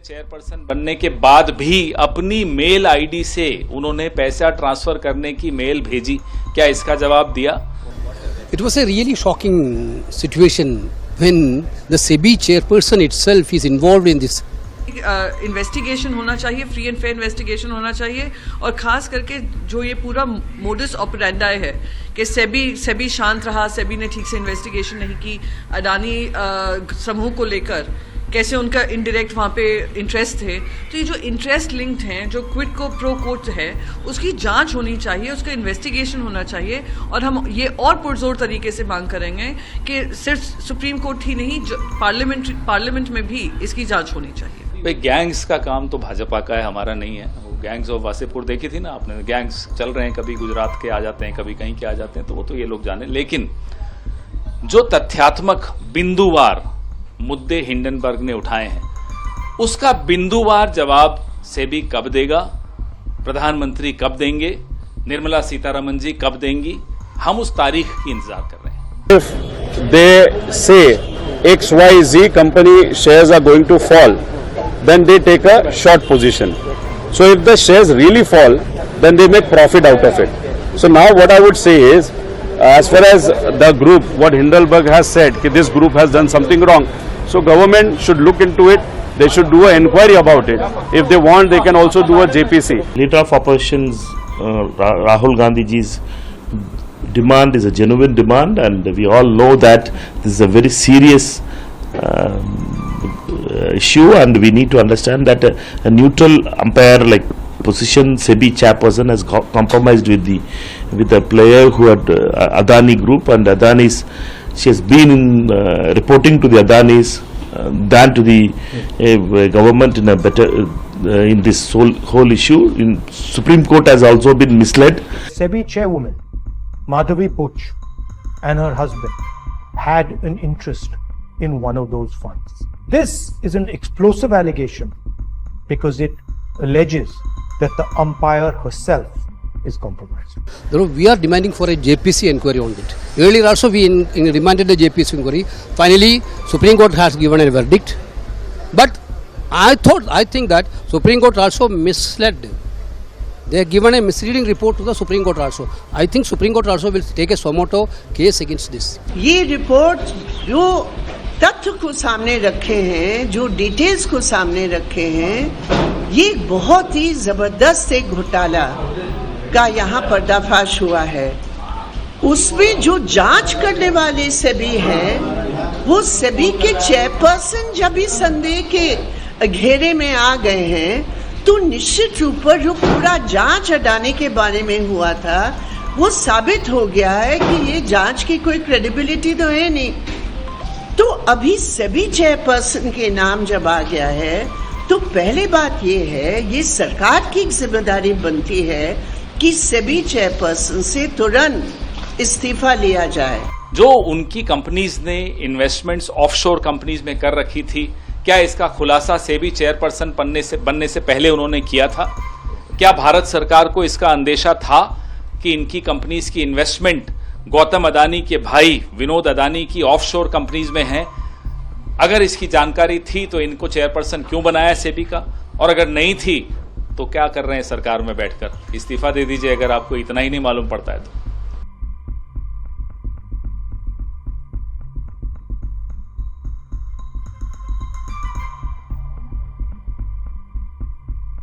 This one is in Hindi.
चेयरपर्सन बनने के बाद भी अपनी मेल आईडी से उन्होंने पैसा ट्रांसफर करने की मेल भेजी, क्या इसका जवाब दिया? It was a really shocking situation when the SEBI chairperson itself is involved in this. Investigation होना चाहिए, फ्री एंड फेयर इन्वेस्टिगेशन होना चाहिए, और खास करके जो ये पूरा मोडस ऑपरेंडाई है कि सेबी शांत रहा, सेबी ने ठीक से इन्वेस्टिगेशन नहीं की, अडानी समूह को लेकर कैसे उनका इनडायरेक्ट वहाँ पे इंटरेस्ट थे, तो ये जो इंटरेस्ट लिंक्ड हैं, जो क्विड को प्रो कोट है, उसकी जांच होनी चाहिए, उसका इन्वेस्टिगेशन होना चाहिए। और हम ये और पुरजोर तरीके से मांग करेंगे कि सिर्फ सुप्रीम कोर्ट ही नहीं, पार्लियामेंट में भी इसकी जांच होनी चाहिए। भाई गैंग्स का काम तो भाजपा का है, हमारा नहीं है। वो गैंग्स ऑफ वासेपुर देखी थी ना आपने, गैंग्स चल रहे हैं, कभी गुजरात के आ जाते हैं, कभी कहीं के आ जाते हैं, तो वो तो ये लोग जाने। लेकिन जो तथ्यात्मक बिंदुवार मुद्दे हिंडनबर्ग ने उठाए हैं, उसका बिंदुवार जवाब सेबी कब देगा, प्रधानमंत्री कब देंगे, निर्मला सीतारमन जी कब देंगी, हम उस तारीख की इंतजार कर रहे हैं। If they say XYZ company shares are going to fall, then they take a short position. So if the shares really fall, then they make profit out of it. So now what I would say is, as far as the group, what Hindenburg has said, that this group has done something wrong. So government should look into it. They should do an inquiry about it. If they want, they can also do a JPC. Leader of oppositions, Rahul Gandhiji's demand is a genuine demand, and we all know that this is a very serious issue, and we need to understand that a neutral umpire like position SEBI chairperson has compromised with the player who had Adani Group, and Adani's, she has been reporting to the Adanis than to the government in a better in this whole issue. In Supreme Court has also been misled. SEBI chairwoman Madhavi Puch and her husband had an interest in one of those funds. This is an explosive allegation because it alleges that the umpire herself is compromised. We are demanding for a JPC inquiry on it. Earlier also we demanded a JPC inquiry. Finally, Supreme Court has given a verdict. But I think that Supreme Court also misled. They have given a misleading report to the Supreme Court also. I think Supreme Court also will take a suo motu case against this. ये रिपोर्ट जो तथ्य को सामने रखे हैं, जो डिटेल्स को सामने रखे हैं, ये बहुत ही जबरदस्त एक घोटाला का यहाँ पर्दाफाश हुआ है। उसमें जो जांच करने वाले सेबी हैं, वो सेबी के चेयरपर्सन जब इस संदेह के घेरे में आ गए हैं, तो निश्चित रूप पर जो पूरा जांच अडानी के बारे में हुआ था, वो साबित हो गया है कि ये जांच की कोई क्रेडिबिलिटी तो है नहीं। तो अभी सेबी चेयरपर्सन के नाम जब आ गया है, तो पहले बात ये है, ये सरकार की जिम्मेदारी बनती है कि सेबी चेयरपर्सन से तुरंत इस्तीफा लिया जाए। जो उनकी कंपनीज ने इन्वेस्टमेंट्स ऑफशोर कंपनीज में कर रखी थी, क्या इसका खुलासा सेबी चेयरपर्सन बनने से पहले उन्होंने किया था? क्या भारत सरकार को इसका अंदेशा था कि इनकी कंपनीज की इन्वेस्टमेंट गौतम अदानी के भाई विनोद अदानी की ऑफशोर कंपनीज में है? अगर इसकी जानकारी थी तो इनको चेयरपर्सन क्यों बनाया सेबी का? और अगर नहीं थी तो क्या कर रहे हैं सरकार में बैठकर? इस्तीफा दे दीजिए अगर आपको इतना ही नहीं मालूम पड़ता है तो।